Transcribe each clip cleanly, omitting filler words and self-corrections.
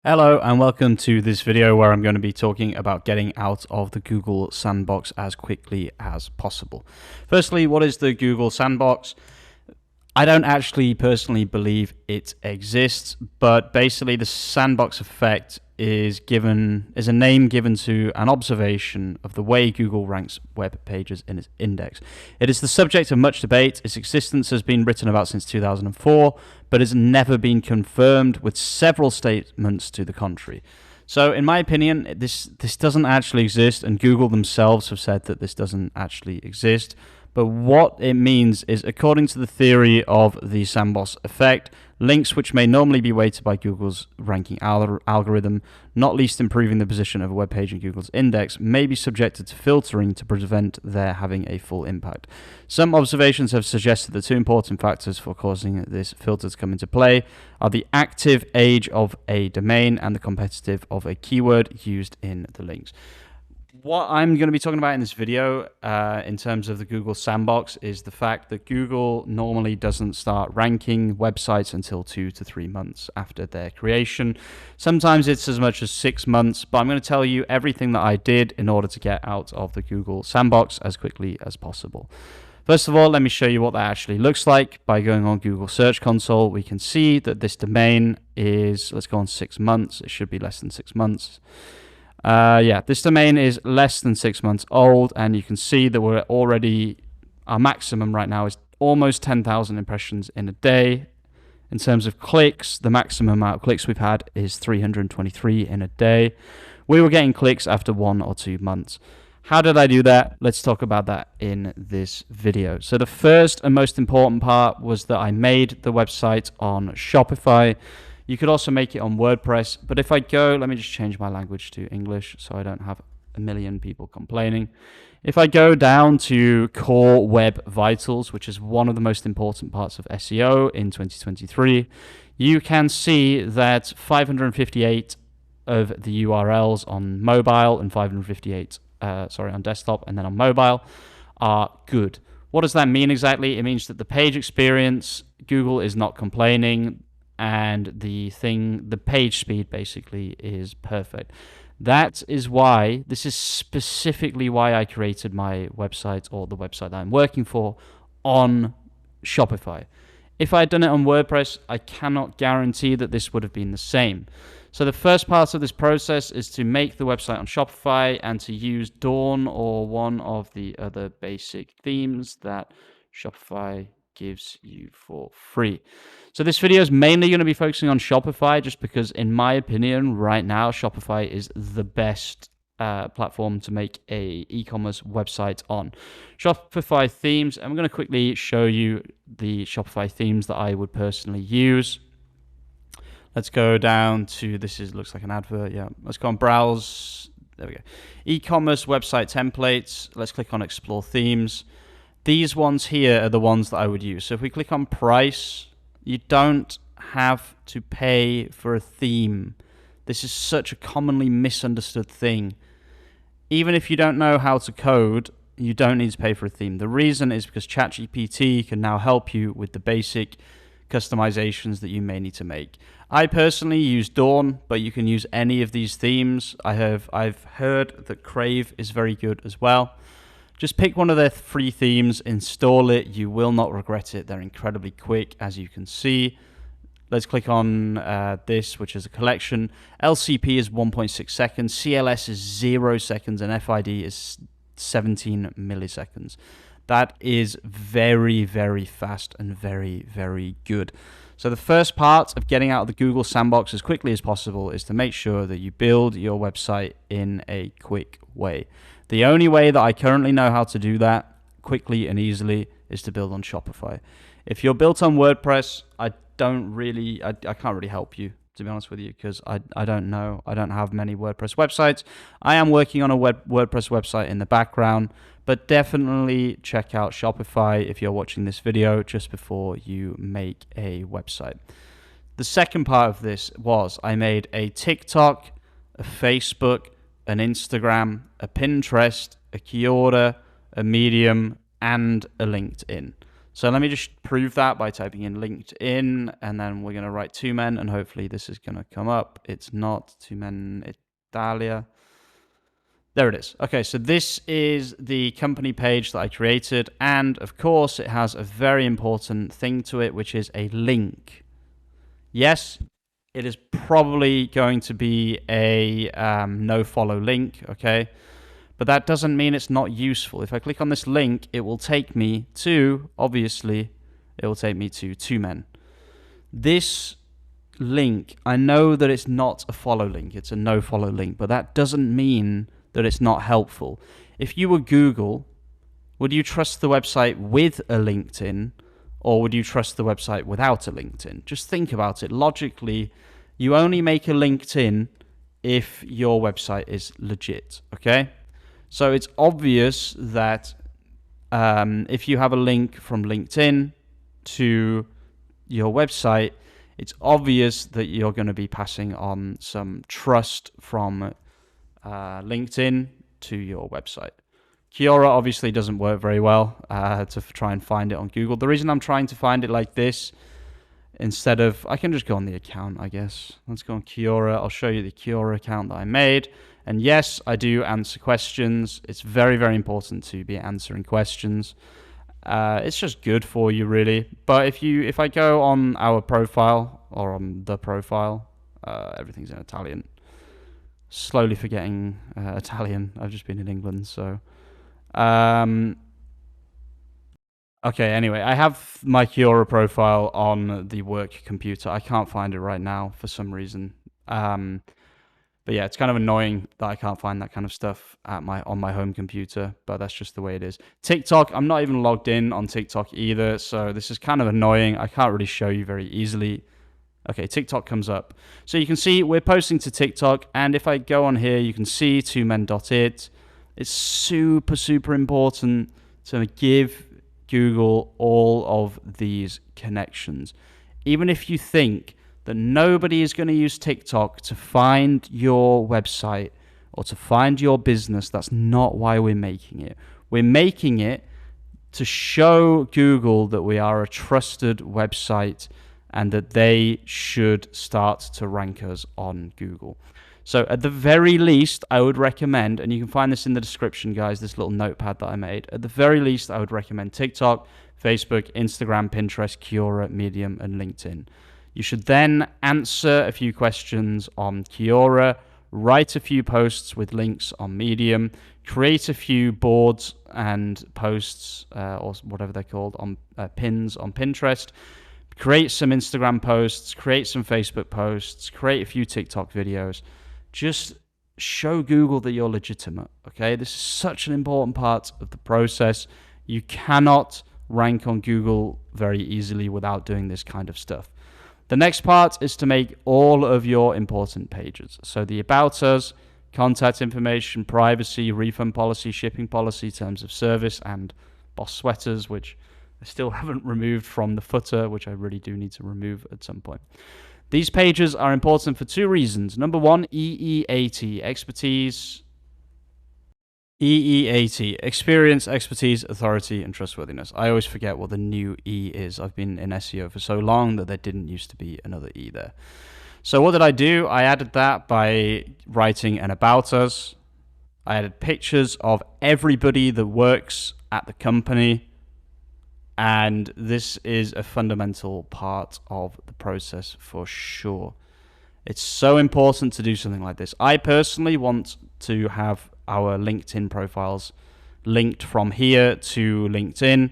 Hello and welcome to this video where I'm going to be talking about getting out of the Google Sandbox as quickly as possible. Firstly, what is the Google Sandbox? I don't actually personally believe it exists, but basically the sandbox effect is a name given to an observation of the way Google ranks web pages in its index. It is the subject of much debate. Its existence has been written about since 2004, but has never been confirmed, with several statements to the contrary. So in my opinion, this doesn't actually exist, and Google themselves have said that this doesn't actually exist. But what it means is, according to the theory of the sandbox effect, links which may normally be weighted by Google's ranking algorithm, not least improving the position of a web page in Google's index, may be subjected to filtering to prevent their having a full impact. Some observations have suggested that two important factors for causing this filter to come into play are the active age of a domain and the competitive of a keyword used in the links. What I'm going to be talking about in this video in terms of the Google Sandbox is the fact that Google normally doesn't start ranking websites until 2 to 3 months after their creation. Sometimes it's as much as 6 months, but I'm going to tell you everything that I did in order to get out of the Google Sandbox as quickly as possible. First of all, let me show you what that actually looks like. By going on Google Search Console, we can see that this domain is, let's go on 6 months. It should be less than 6 months. This domain is less than 6 months old, and you can see that we're already, our maximum right now is almost 10,000 impressions in a day. In terms of clicks, the maximum amount of clicks we've had is 323 in a day. We were getting clicks after 1 or 2 months. How did I do that? Let's talk about that in this video. So the first and most important part was that I made the website on Shopify. You could also make it on WordPress, but if I go, let me just change my language to English so I don't have a million people complaining. If I go down to Core Web Vitals, which is one of the most important parts of SEO in 2023, you can see that 558 of the URLs on mobile and 558 on desktop and then on mobile are good. What does that mean exactly? It means that the page experience, Google is not complaining, and the page speed basically is perfect. That is why, this is specifically why I created my website, or the website that I'm working for, on Shopify. If I had done it on WordPress, I cannot guarantee that this would have been the same. So the first part of this process is to make the website on Shopify and to use Dawn or one of the other basic themes that Shopify gives you for free. So this video is mainly going to be focusing on Shopify, just because in my opinion right now Shopify is the best platform to make a e-commerce website on. Shopify themes, I'm going to quickly show you the Shopify themes that I would personally use. Let's go down to, looks like an advert. Yeah, let's go on browse. There we go. E-commerce website templates. Let's click on explore themes. These ones here are the ones that I would use. So if we click on price, you don't have to pay for a theme. This is such a commonly misunderstood thing. Even if you don't know how to code, you don't need to pay for a theme. The reason is because ChatGPT can now help you with the basic customizations that you may need to make. I personally use Dawn, but you can use any of these themes. I've heard that Crave is very good as well. Just pick one of their free themes, install it. You will not regret it. They're incredibly quick, as you can see. Let's click on this, which is a collection. LCP is 1.6 seconds, CLS is 0 seconds, and FID is 17 milliseconds. That is very, very fast and very, very good. So the first part of getting out of the Google Sandbox as quickly as possible is to make sure that you build your website in a quick way. The only way that I currently know how to do that quickly and easily is to build on Shopify. If you're built on WordPress, I can't really help you, to be honest with you, because I don't know. I don't have many WordPress websites. I am working on a WordPress website in the background, but definitely check out Shopify if you're watching this video just before you make a website. The second part of this was I made a TikTok, a Facebook, an Instagram, a Pinterest, a Keyora, a Medium, and a LinkedIn. So let me just prove that by typing in LinkedIn, and then we're going to write two men, and hopefully this is going to come up. It's not two men Italia. There it is. Okay, so this is the company page that I created, and of course it has a very important thing to it, which is a link. Yes, it is probably going to be a no-follow link, okay? But that doesn't mean it's not useful. If I click on this link, it will take me to, obviously, it will take me to two men. This link, I know that it's not a follow link, it's a no follow link, but that doesn't mean that it's not helpful. If you were Google, would you trust the website with a LinkedIn, or would you trust the website without a LinkedIn? Just think about it. Logically, you only make a LinkedIn if your website is legit, okay? So it's obvious that if you have a link from LinkedIn to your website, it's obvious that you're going to be passing on some trust from LinkedIn to your website. Kiora obviously doesn't work very well to try and find it on Google. The reason I'm trying to find it like this, instead of, I can just go on the account, I guess. Let's go on Kiora. I'll show you the Kiora account that I made. And yes, I do answer questions. It's very, very important to be answering questions. It's just good for you, really. But if I go on our profile, or on the profile, everything's in Italian. Slowly forgetting Italian. I've just been in England, so. Okay, anyway, I have my Kiora profile on the work computer. I can't find it right now for some reason. But yeah, it's kind of annoying that I can't find that kind of stuff on my home computer, but that's just the way it is. TikTok, I'm not even logged in on TikTok either, so this is kind of annoying. I can't really show you very easily. Okay, TikTok comes up. So you can see we're posting to TikTok, and if I go on here, you can see twomen.it. It's super, super important to give Google all of these connections. Even if you think that nobody is going to use TikTok to find your website or to find your business, that's not why we're making it. We're making it to show Google that we are a trusted website and that they should start to rank us on Google. So at the very least, I would recommend, and you can find this in the description, guys, this little notepad that I made. At the very least, I would recommend TikTok, Facebook, Instagram, Pinterest, Kiora, Medium, and LinkedIn. You should then answer a few questions on Kiora, write a few posts with links on Medium, create a few boards and posts, or whatever they're called, on pins on Pinterest, create some Instagram posts, create some Facebook posts, create a few TikTok videos. Just show Google that you're legitimate, okay? This is such an important part of the process. You cannot rank on Google very easily without doing this kind of stuff. The next part is to make all of your important pages. So the About Us, contact information, privacy, refund policy, shipping policy, terms of service, and boss sweaters, which I still haven't removed from the footer, which I really do need to remove at some point. These pages are important for two reasons. Number one, EEAT, expertise. EEAT, experience, expertise, authority, and trustworthiness. I always forget what the new E is. I've been in SEO for so long that there didn't used to be another E there. So what did I do? I added that by writing an About Us. I added pictures of everybody that works at the company. And this is a fundamental part of the process for sure. It's so important to do something like this. I personally want to have our LinkedIn profiles linked from here to LinkedIn,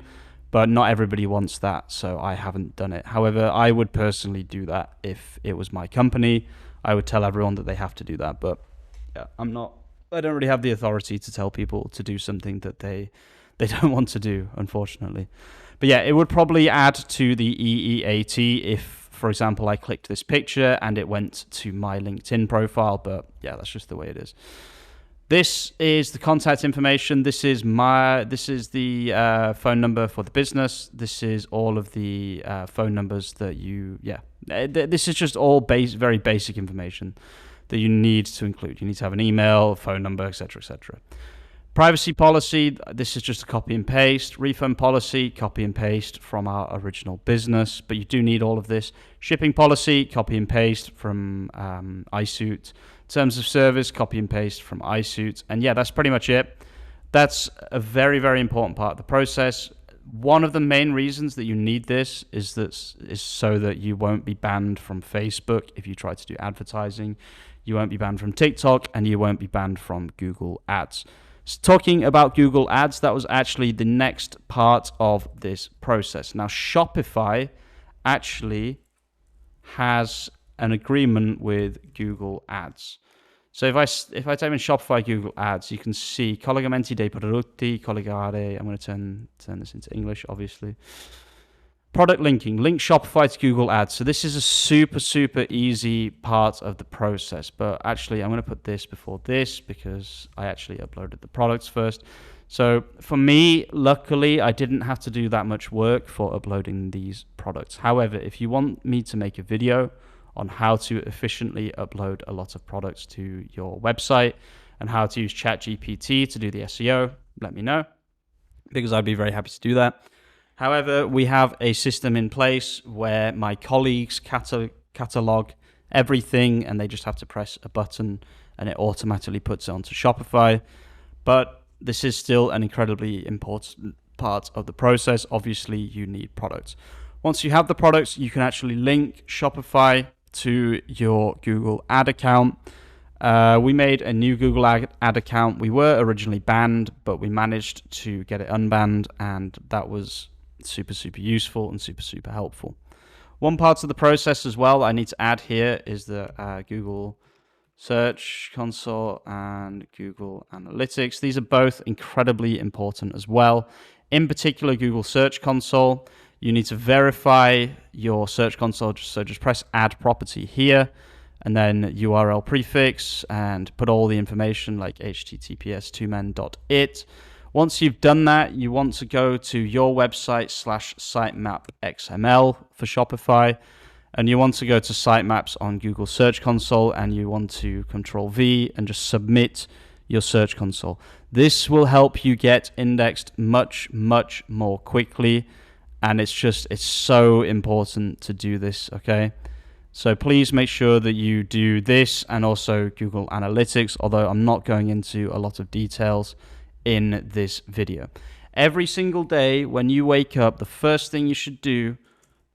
but not everybody wants that, so I haven't done it. However, I would personally do that if it was my company. I would tell everyone that they have to do that, but yeah, I don't really have the authority to tell people to do something that they don't want to do, unfortunately. But yeah, it would probably add to the EEAT if, for example, I clicked this picture and it went to my LinkedIn profile, but yeah, that's just the way it is. This is the contact information. This is the phone number for the business. This is all of the phone numbers that this is just all very basic information that you need to include. You need to have an email, phone number, etc., etc. Privacy policy, this is just a copy and paste. Refund policy, copy and paste from our original business, but you do need all of this. Shipping policy, copy and paste from iSuit. Terms of service, copy and paste from iSuit. And yeah, that's pretty much it. That's a very, very important part of the process. One of the main reasons that you need this is so that you won't be banned from Facebook if you try to do advertising. You won't be banned from TikTok, and you won't be banned from Google Ads. So talking about Google Ads, that was actually the next part of this process. Now, Shopify actually has an agreement with Google Ads. So if I type in Shopify Google Ads, you can see collegamenti dei prodotti, collegare. I'm going to turn this into English, obviously. Product linking, link Shopify to Google Ads. So this is a super, super easy part of the process. But actually, I'm going to put this before this because I actually uploaded the products first. So for me, luckily, I didn't have to do that much work for uploading these products. However, if you want me to make a video on how to efficiently upload a lot of products to your website and how to use ChatGPT to do the SEO, let me know, because I'd be very happy to do that. However, we have a system in place where my colleagues catalog everything, and they just have to press a button and it automatically puts it onto Shopify. But this is still an incredibly important part of the process. Obviously, you need products. Once you have the products, you can actually link Shopify to your Google ad account. We made a new Google ad account. We were originally banned, but we managed to get it unbanned, and that was super, super useful and super, super helpful. One part of the process as well I need to add here is the Google Search Console and Google Analytics. These are both incredibly important as well. In particular, Google Search Console, you need to verify your Search Console. So just press Add Property here, and then URL prefix, and put all the information like https://2men.it. Once you've done that, you want to go to your website /sitemap XML for Shopify, and you want to go to sitemaps on Google Search Console, and you want to Control V and just submit your Search Console. This will help you get indexed much, much more quickly, and it's so important to do this, okay? So please make sure that you do this and also Google Analytics, although I'm not going into a lot of details in this video. Every single day when you wake up, the first thing you should do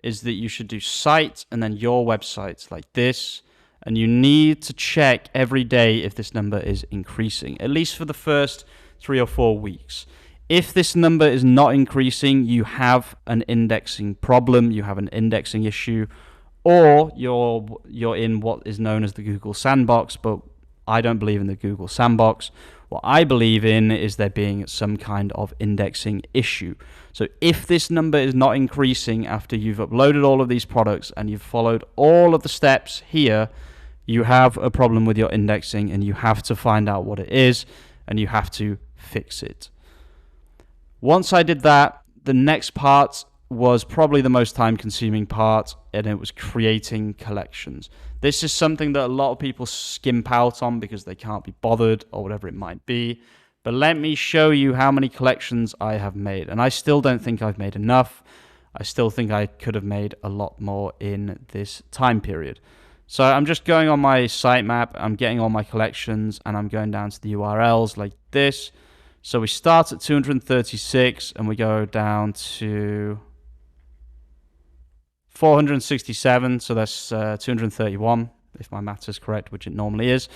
is that you should do site and then your website like this, and you need to check every day if this number is increasing, at least for the first 3 or 4 weeks. If this number is not increasing, you have an indexing problem, you have an indexing issue, or you're in what is known as the Google Sandbox, but I don't believe in the Google Sandbox. What I believe in is there being some kind of indexing issue. So if this number is not increasing after you've uploaded all of these products and you've followed all of the steps here, you have a problem with your indexing, and you have to find out what it is and you have to fix it. Once I did that, the next part was probably the most time-consuming part, and it was creating collections. This is something that a lot of people skimp out on because they can't be bothered or whatever it might be. But let me show you how many collections I have made. And I still don't think I've made enough. I still think I could have made a lot more in this time period. So I'm just going on my sitemap, I'm getting all my collections, and I'm going down to the URLs like this. So we start at 236 and we go down to 467, so that's 231, if my maths is correct, which it normally is.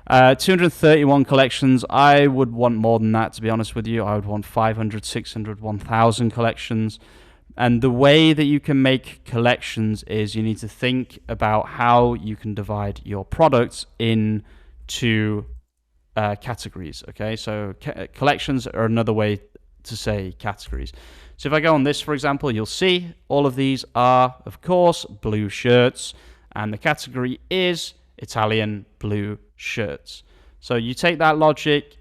231 collections. I would want more than that, to be honest with you. I would want 500, 600, 1,000 collections. And the way that you can make collections is you need to think about how you can divide your products into categories, okay? So collections are another way to say categories. So if I go on this, for example, you'll see all of these are, of course, blue shirts, and the category is Italian blue shirts. So you take that logic.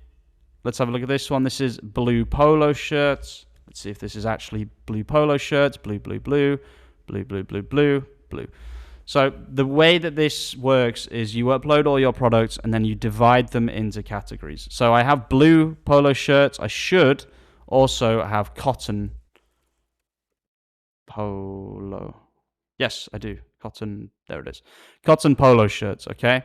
Let's have a look at this one. This is blue polo shirts. Let's see if this is actually blue polo shirts. Blue, blue, blue, blue, blue, blue, blue, blue. So the way that this works is you upload all your products and then you divide them into categories. So I have blue polo shirts. I should also have cotton polo. Yes, I do. Cotton, there it is. Cotton polo shirts, okay?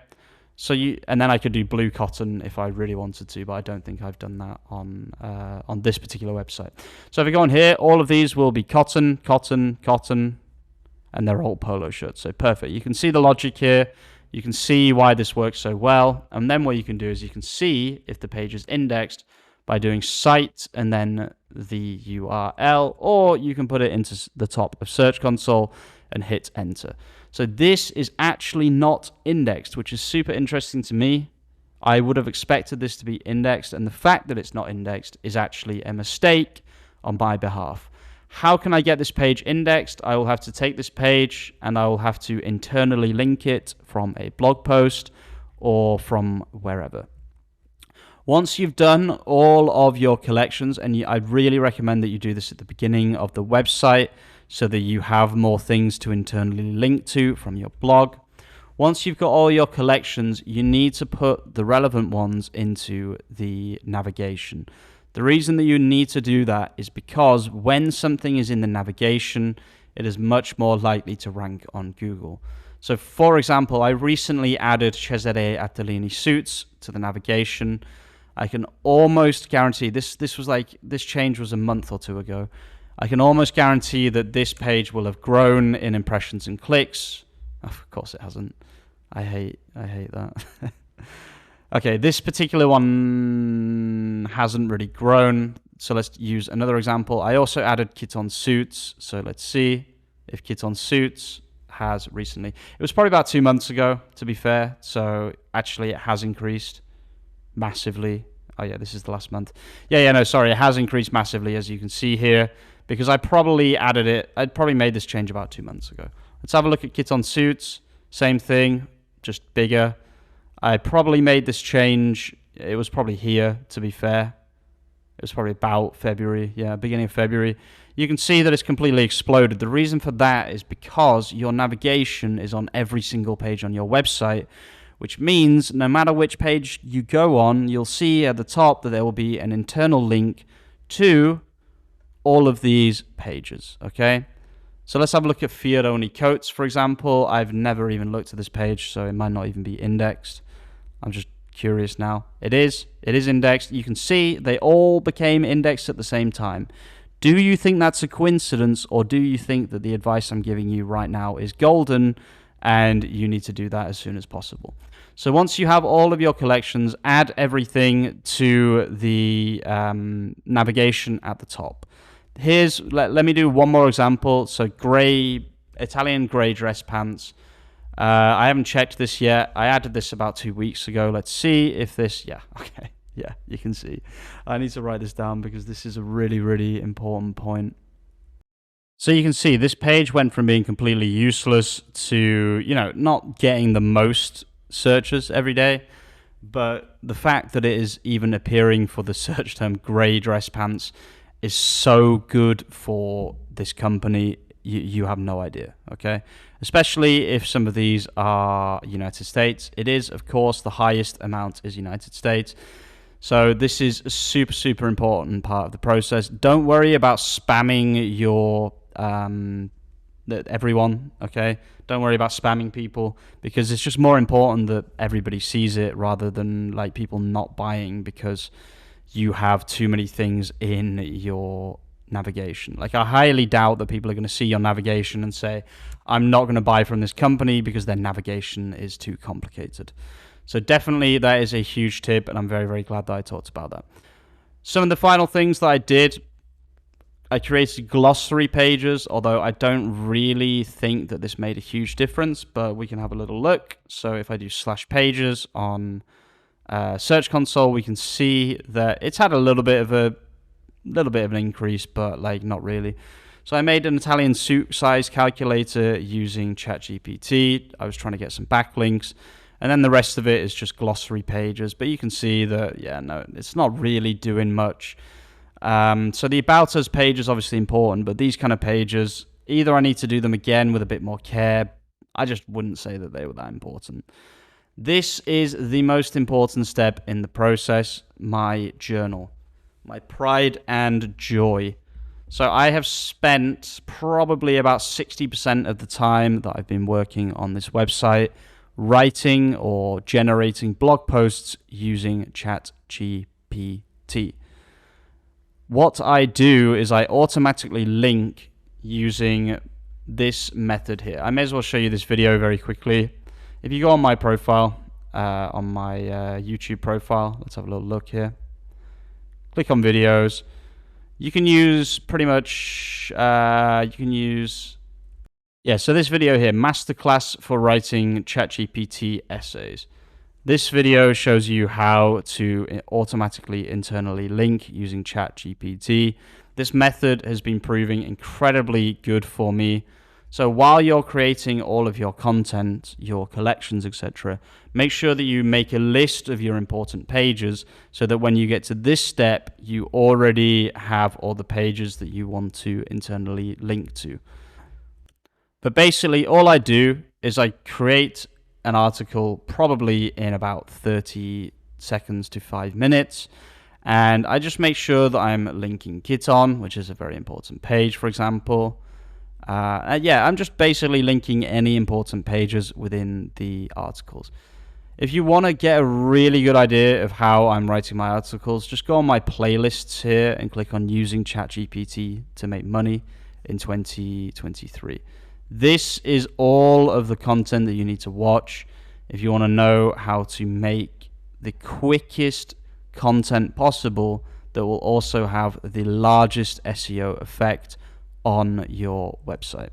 And then I could do blue cotton if I really wanted to, but I don't think I've done that on this particular website. So if I go on here, all of these will be cotton, cotton, cotton, and they're all polo shirts. So perfect. You can see the logic here. You can see why this works so well. And then what you can do is you can see if the page is indexed by doing site and then the URL, or you can put it into the top of Search Console and hit enter. So this is actually not indexed, which is super interesting to me. I would have expected this to be indexed, and the fact that it's not indexed is actually a mistake on my behalf. How can I get this page indexed? I will have to take this page and I will have to internally link it from a blog post or from wherever. Once you've done all of your collections, and I really recommend that you do this at the beginning of the website so that you have more things to internally link to from your blog. Once you've got all your collections, you need to put the relevant ones into the navigation. The reason that you need to do that is because when something is in the navigation, it is much more likely to rank on Google. So for example, I recently added Cesare Attolini suits to the navigation. I can almost guarantee, this change was a month or two ago. I can almost guarantee that this page will have grown in impressions and clicks. Of course it hasn't. I hate that. Okay, this particular one hasn't really grown. So let's use another example. I also added kit on suits. So let's see if kit on suits has recently. It was probably about 2 months ago, to be fair. So actually it has increased massively. Oh yeah, this is the last month. It has increased massively, as you can see here, because I probably added it. I'd probably made this change about 2 months ago. Let's have a look at kit on suits. Same thing, just bigger. I probably made this change. It was probably here, to be fair. It was probably about February. Yeah, beginning of February. You can see that it's completely exploded. The reason for that is because your navigation is on every single page on your website, which means no matter which page you go on, you'll see at the top that there will be an internal link to all of these pages, okay? So let's have a look at Fioroni coats, for example. I've never even looked at this page, so it might not even be indexed. I'm just curious now. It is indexed. You can see they all became indexed at the same time. Do you think that's a coincidence, or do you think that the advice I'm giving you right now is golden and you need to do that as soon as possible? So once you have all of your collections, add everything to the navigation at the top. Let me do one more example. So Italian gray dress pants. I haven't checked this yet. I added this about 2 weeks ago. Let's see if this, okay. Yeah, you can see. I need to write this down because this is a really, really important point. So you can see this page went from being completely useless to, not getting the most searches every day. But the fact that it is even appearing for the search term gray dress pants is so good for this company. You have no idea, okay? Especially if some of these are United States. It is, of course, the highest amount is United States. So this is a super, super important part of the process. Don't worry about spamming your everyone, okay? Don't worry about spamming people, because it's just more important that everybody sees it rather than like people not buying because you have too many things in your navigation. Like, I highly doubt that people are going to see your navigation and say, I'm not going to buy from this company because their navigation is too complicated. So definitely that is a huge tip, and I'm very, very glad that I talked about that. Some of the final things that I did, I created glossary pages, although I don't really think that this made a huge difference, but we can have a little look. So if I do /pages on Search Console, we can see that it's had a little bit of an increase, but like not really. So I made an Italian suit size calculator using ChatGPT. I was trying to get some backlinks, and then the rest of it is just glossary pages. But you can see that, it's not really doing much. So the About Us page is obviously important, but these kind of pages, either I need to do them again with a bit more care, I just wouldn't say that they were that important. This is the most important step in the process, my journal, my pride and joy. So I have spent probably about 60% of the time that I've been working on this website writing or generating blog posts using ChatGPT. What I do is I automatically link using this method here. I may as well show you this video very quickly. If you go on my profile, on my YouTube profile, let's have a little look here. Click on videos. You can use pretty much, so this video here, Masterclass for Writing ChatGPT Essays. This video shows you how to automatically internally link using ChatGPT. This method has been proving incredibly good for me. So while you're creating all of your content, your collections, etc., make sure that you make a list of your important pages so that when you get to this step, you already have all the pages that you want to internally link to. But basically, all I do is I create an article probably in about 30 seconds to 5 minutes. And I just make sure that I'm linking Kiton, which is a very important page, for example. I'm just basically linking any important pages within the articles. If you want to get a really good idea of how I'm writing my articles, just go on my playlists here and click on using ChatGPT to make money in 2023. This is all of the content that you need to watch if you want to know how to make the quickest content possible that will also have the largest SEO effect on your website.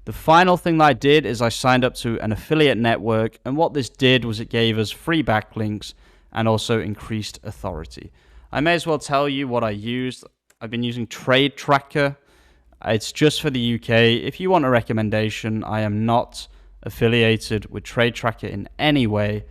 The final thing that I did is I signed up to an affiliate network, and what this did was it gave us free backlinks and also increased authority. I may as well tell you what I used. I've been using Trade Tracker. It's just for the UK. If you want a recommendation, I am not affiliated with Trade Tracker in any way.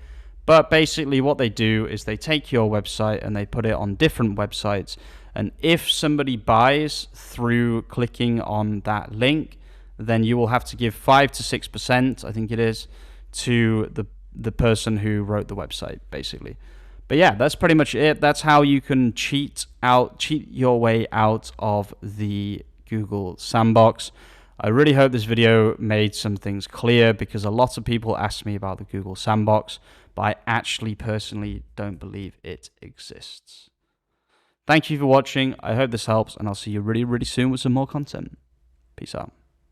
But basically what they do is they take your website and they put it on different websites. And if somebody buys through clicking on that link, then you will have to give 5 to 6%, I think it is, to the person who wrote the website, basically. But yeah, that's pretty much it. That's how you can cheat your way out of the Google Sandbox. I really hope this video made some things clear, because a lot of people ask me about the Google Sandbox, but I actually personally don't believe it exists. Thank you for watching. I hope this helps, and I'll see you really, really soon with some more content. Peace out.